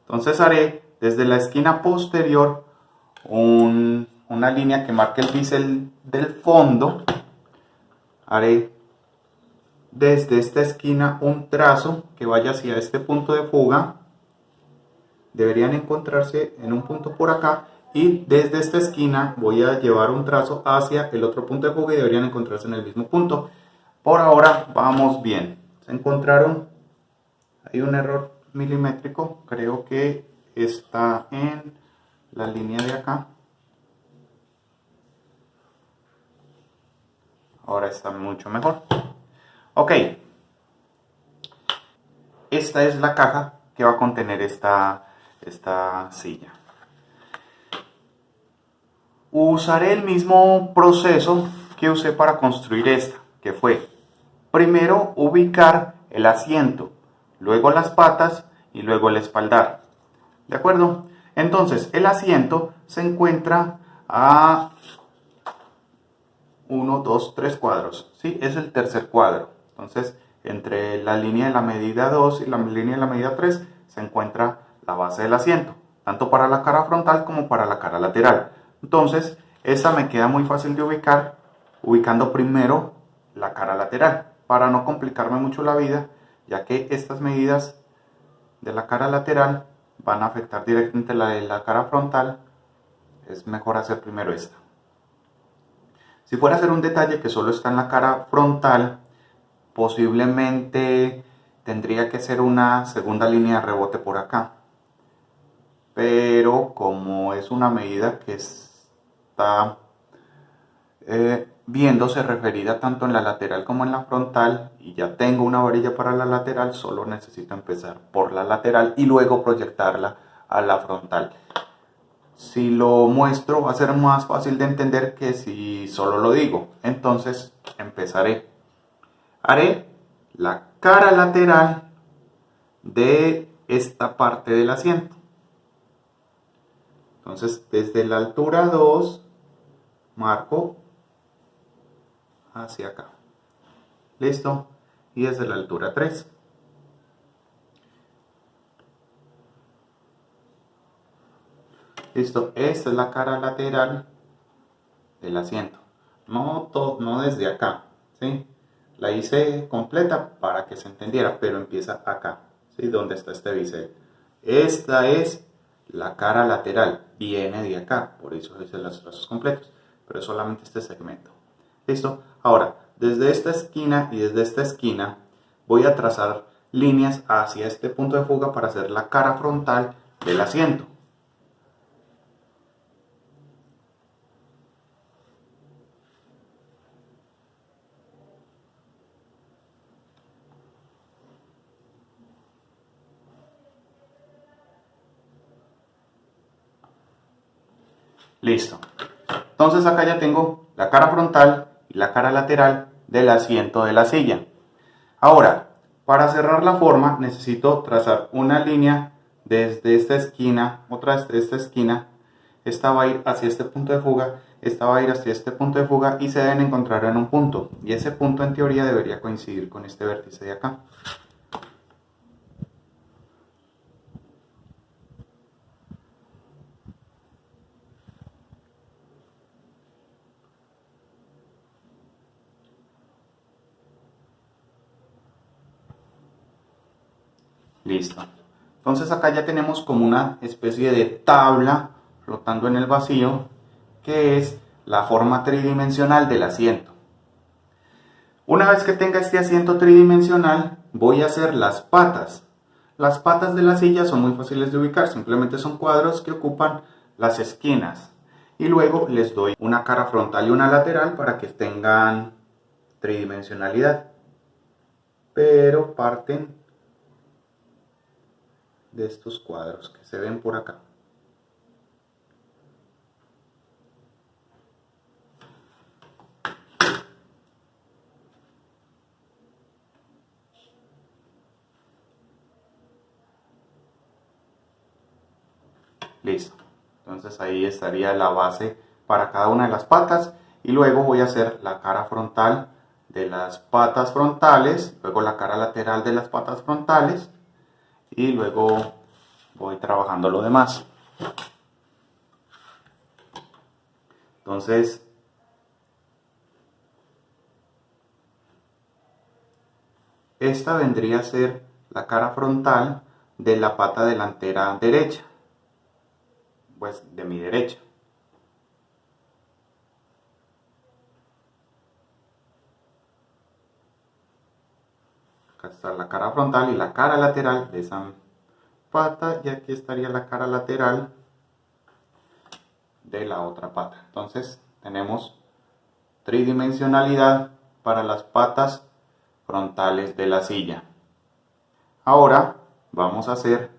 Entonces haré desde la esquina posterior una línea que marque el bisel del fondo. Haré desde esta esquina un trazo que vaya hacia este punto de fuga. Deberían encontrarse en un punto por acá, y desde esta esquina voy a llevar un trazo hacia el otro punto de fuga y deberían encontrarse en el mismo punto. Por ahora vamos bien. Se encontraron, hay un error milimétrico, creo que está en la línea de acá. Ahora está mucho mejor. Ok, esta es la caja que va a contener esta silla. Usaré el mismo proceso que usé para construir esta, que fue primero ubicar el asiento, luego las patas y luego el espaldar. ¿De acuerdo? Entonces el asiento se encuentra a 1, 2, 3 cuadros. ¿Sí? Es el tercer cuadro. Entonces entre la línea de la medida 2 y la línea de la medida 3 se encuentra la base del asiento, tanto para la cara frontal como para la cara lateral. Entonces, esta me queda muy fácil de ubicar, ubicando primero la cara lateral, para no complicarme mucho la vida, ya que estas medidas de la cara lateral van a afectar directamente la de la cara frontal. Es mejor hacer primero esta. Si fuera a hacer un detalle que solo está en la cara frontal, posiblemente tendría que ser una segunda línea de rebote por acá. Pero como es una medida que está viéndose referida tanto en la lateral como en la frontal, y ya tengo una varilla para la lateral, solo necesito empezar por la lateral y luego proyectarla a la frontal. Si lo muestro va a ser más fácil de entender que si solo lo digo. Entonces empezaré. Haré la cara lateral de esta parte del asiento. Entonces desde la altura 2 marco hacia acá. Listo. Y desde la altura 3. Listo. Esta es la cara lateral del asiento. No desde acá. ¿Sí? La hice completa para que se entendiera, pero empieza acá. ¿Sí? Donde está este bisel. Esta es la cara lateral. Viene de acá. Por eso hice los trazos completos. Pero es solamente este segmento. ¿Listo? Ahora, desde esta esquina y desde esta esquina voy a trazar líneas hacia este punto de fuga para hacer la cara frontal del asiento. Listo. Entonces acá ya tengo la cara frontal y la cara lateral del asiento de la silla. Ahora, para cerrar la forma necesito trazar una línea desde esta esquina, otra desde esta esquina. Esta va a ir hacia este punto de fuga, esta va a ir hacia este punto de fuga y se deben encontrar en un punto. Y ese punto en teoría debería coincidir con este vértice de acá. Listo. Entonces acá ya tenemos como una especie de tabla flotando en el vacío, que es la forma tridimensional del asiento. Una vez que tenga este asiento tridimensional, voy a hacer las patas. Las patas de la silla son muy fáciles de ubicar, simplemente son cuadros que ocupan las esquinas. Y luego les doy una cara frontal y una lateral para que tengan tridimensionalidad, pero parten de estos cuadros que se ven por acá. Listo. Entonces ahí estaría la base para cada una de las patas y luego voy a hacer la cara frontal de las patas frontales, luego la cara lateral de las patas frontales y luego voy trabajando lo demás. Entonces, esta vendría a ser la cara frontal de la pata delantera derecha, pues de mi derecha. Acá está la cara frontal y la cara lateral de esa pata y aquí estaría la cara lateral de la otra pata. Entonces tenemos tridimensionalidad para las patas frontales de la silla. Ahora vamos a hacer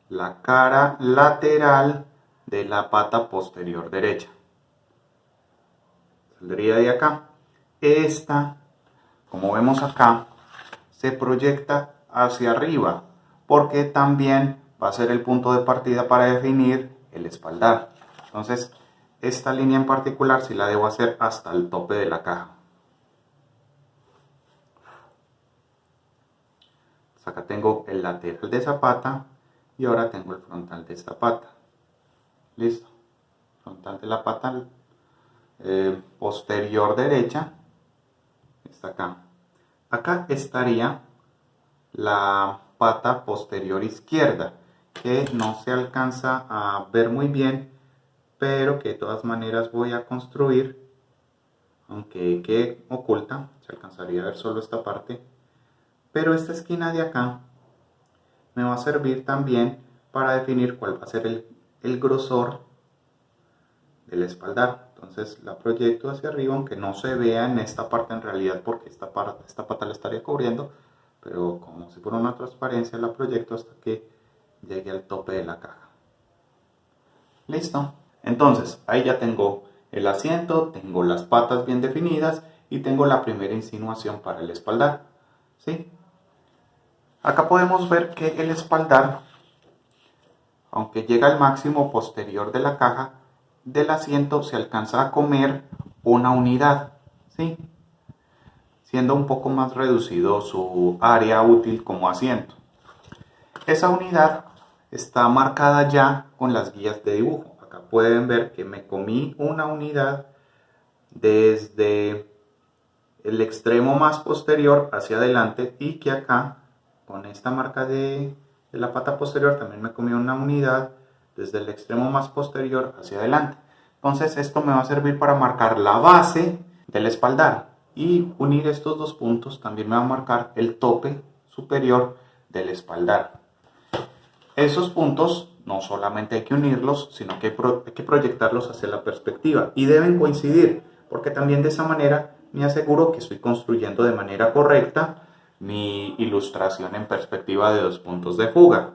la cara lateral de la pata posterior derecha. Saldría de acá. Esta, como vemos acá, se proyecta hacia arriba porque también va a ser el punto de partida para definir el espaldar. Entonces, esta línea en particular sí la debo hacer hasta el tope de la caja. Entonces, acá tengo el lateral de esa pata y ahora tengo el frontal de esta pata. Listo. Frontal de la pata posterior derecha está acá. Acá estaría la pata posterior izquierda, que no se alcanza a ver muy bien, pero que de todas maneras voy a construir, aunque quede oculta, se alcanzaría a ver solo esta parte, pero esta esquina de acá me va a servir también para definir cuál va a ser el grosor del espaldar. Entonces la proyecto hacia arriba, aunque no se vea en esta parte en realidad porque esta pata la estaría cubriendo, pero como si fuera una transparencia la proyecto hasta que llegue al tope de la caja. Listo. Entonces ahí ya tengo el asiento, tengo las patas bien definidas y tengo la primera insinuación para el espaldar. ¿Sí? Acá podemos ver que el espaldar, aunque llega al máximo posterior de la caja, del asiento se alcanza a comer una unidad, ¿sí? Siendo un poco más reducido su área útil como asiento. Esa unidad está marcada ya con las guías de dibujo. Acá pueden ver que me comí una unidad desde el extremo más posterior hacia adelante y que acá con esta marca de la pata posterior también me comí una unidad desde el extremo más posterior hacia adelante. Entonces esto me va a servir para marcar la base del espaldar y unir estos dos puntos también me va a marcar el tope superior del espaldar. Esos puntos no solamente hay que unirlos, sino que hay que proyectarlos hacia la perspectiva y deben coincidir, porque también de esa manera me aseguro que estoy construyendo de manera correcta mi ilustración en perspectiva de dos puntos de fuga.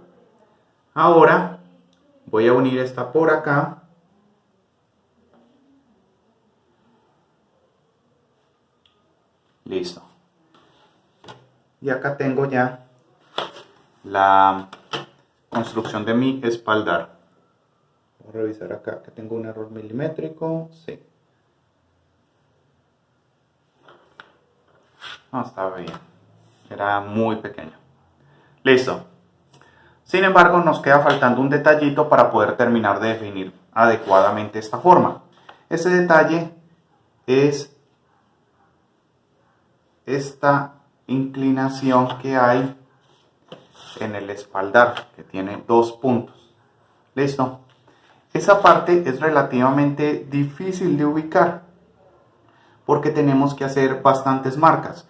Ahora voy a unir esta por acá. Listo. Y acá tengo ya la construcción de mi espaldar. Voy a revisar acá que tengo un error milimétrico. Sí. No, estaba bien. Era muy pequeño. Listo. Sin embargo, nos queda faltando un detallito para poder terminar de definir adecuadamente esta forma. Ese detalle es esta inclinación que hay en el espaldar, que tiene dos puntos. ¿Listo? Esa parte es relativamente difícil de ubicar porque tenemos que hacer bastantes marcas,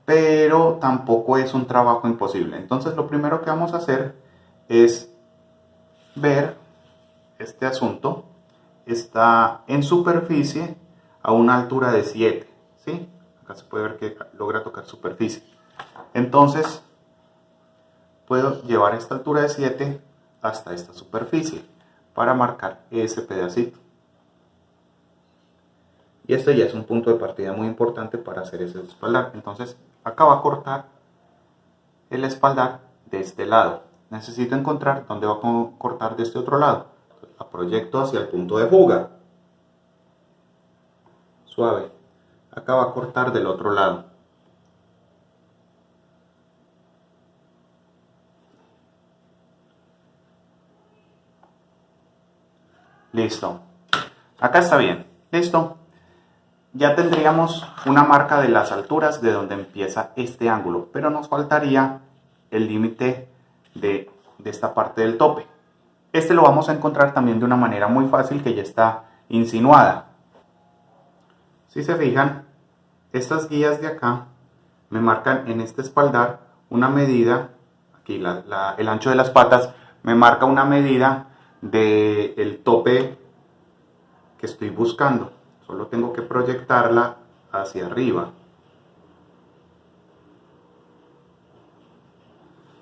pero tampoco es un trabajo imposible. Entonces lo primero que vamos a hacer es ver este asunto. Está en superficie a una altura de 7, ¿sí? Acá se puede ver que logra tocar superficie. Entonces, puedo llevar esta altura de 7 hasta esta superficie para marcar ese pedacito. Y este ya es un punto de partida muy importante para hacer ese espaldar. Entonces, acá va a cortar el espaldar de este lado. Necesito encontrar dónde va a cortar de este otro lado. La proyecto hacia el punto de fuga. Suave. Acá va a cortar del otro lado. Listo. Acá está bien. Listo. Ya tendríamos una marca de las alturas de donde empieza este ángulo, pero nos faltaría el límite de esta parte del tope. Este lo vamos a encontrar también de una manera muy fácil que ya está insinuada. Si se fijan, estas guías de acá me marcan en este espaldar una medida, aquí el ancho de las patas me marca una medida del tope que estoy buscando. Solo tengo que proyectarla hacia arriba.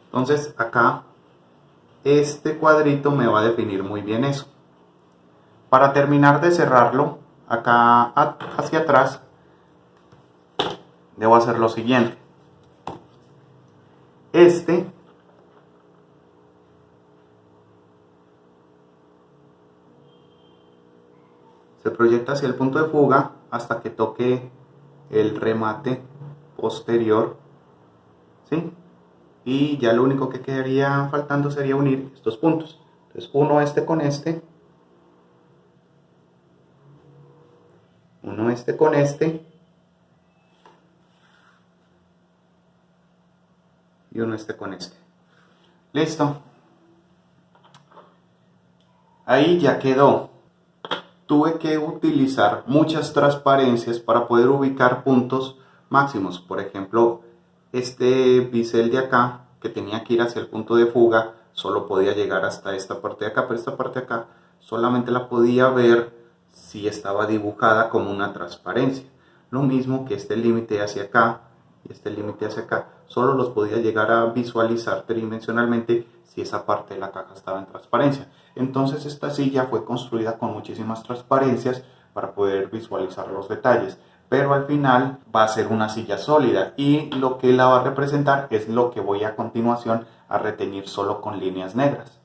Entonces acá este cuadrito me va a definir muy bien eso. Para terminar de cerrarlo, acá hacia atrás, debo hacer lo siguiente. Este se proyecta hacia el punto de fuga hasta que toque el remate posterior, ¿sí? Y ya lo único que quedaría faltando sería unir estos puntos. Entonces uno este con este, uno este con este y uno este con este. Listo. Ahí ya quedó. Tuve que utilizar muchas transparencias para poder ubicar puntos máximos. Por ejemplo, este bisel de acá, que tenía que ir hacia el punto de fuga, solo podía llegar hasta esta parte de acá, pero esta parte de acá solamente la podía ver si estaba dibujada como una transparencia. Lo mismo que este límite hacia acá y este límite hacia acá, solo los podía llegar a visualizar tridimensionalmente si esa parte de la caja estaba en transparencia. Entonces esta silla fue construida con muchísimas transparencias para poder visualizar los detalles, pero al final va a ser una silla sólida y lo que la va a representar es lo que voy a continuación a reteñir solo con líneas negras.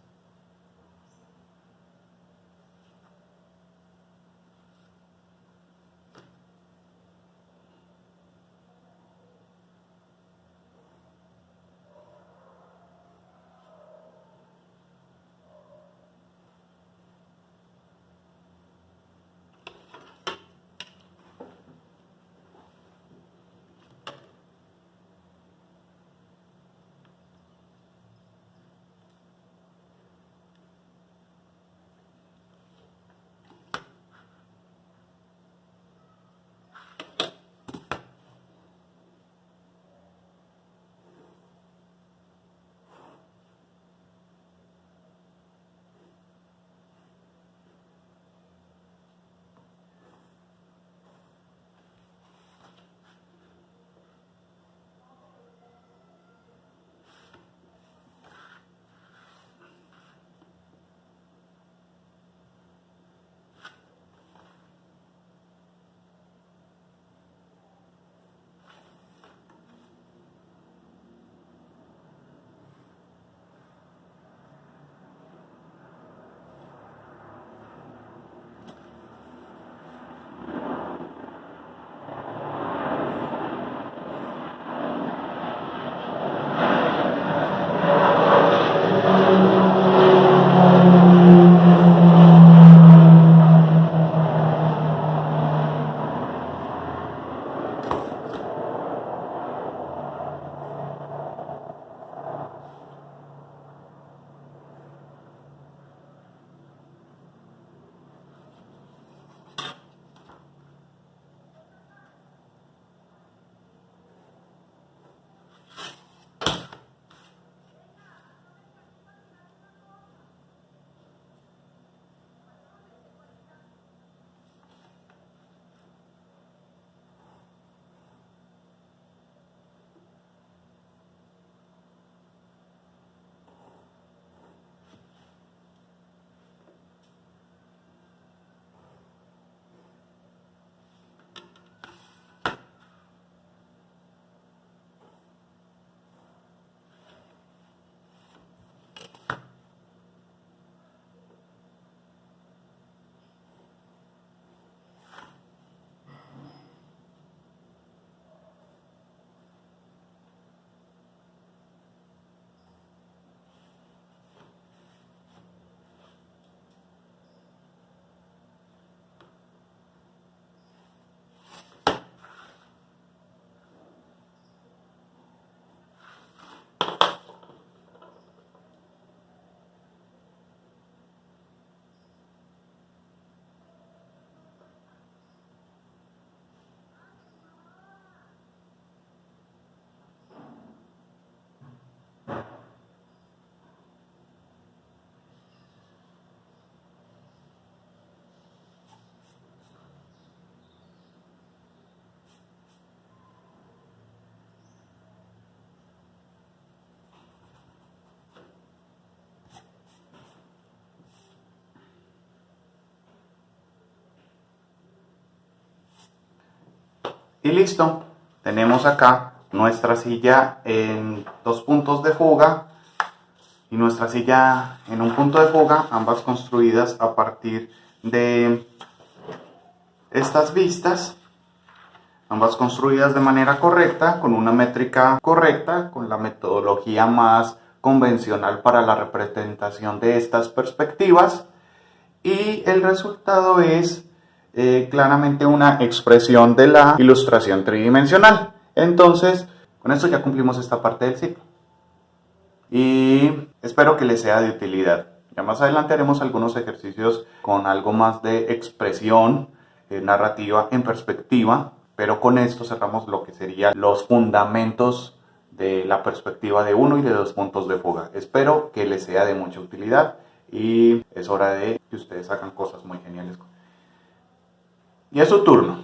Y listo, tenemos acá nuestra silla en 2 puntos de fuga y nuestra silla en un punto de fuga, ambas construidas a partir de estas vistas, ambas construidas de manera correcta, con una métrica correcta, con la metodología más convencional para la representación de estas perspectivas, y el resultado es claramente una expresión de la ilustración tridimensional. Entonces, con esto ya cumplimos esta parte del ciclo y espero que les sea de utilidad. Ya más adelante haremos algunos ejercicios con algo más de expresión narrativa en perspectiva, pero con esto cerramos lo que serían los fundamentos de la perspectiva de 1 y de 2 puntos de fuga. Espero que les sea de mucha utilidad y es hora de que ustedes hagan cosas muy geniales. Y es su turno.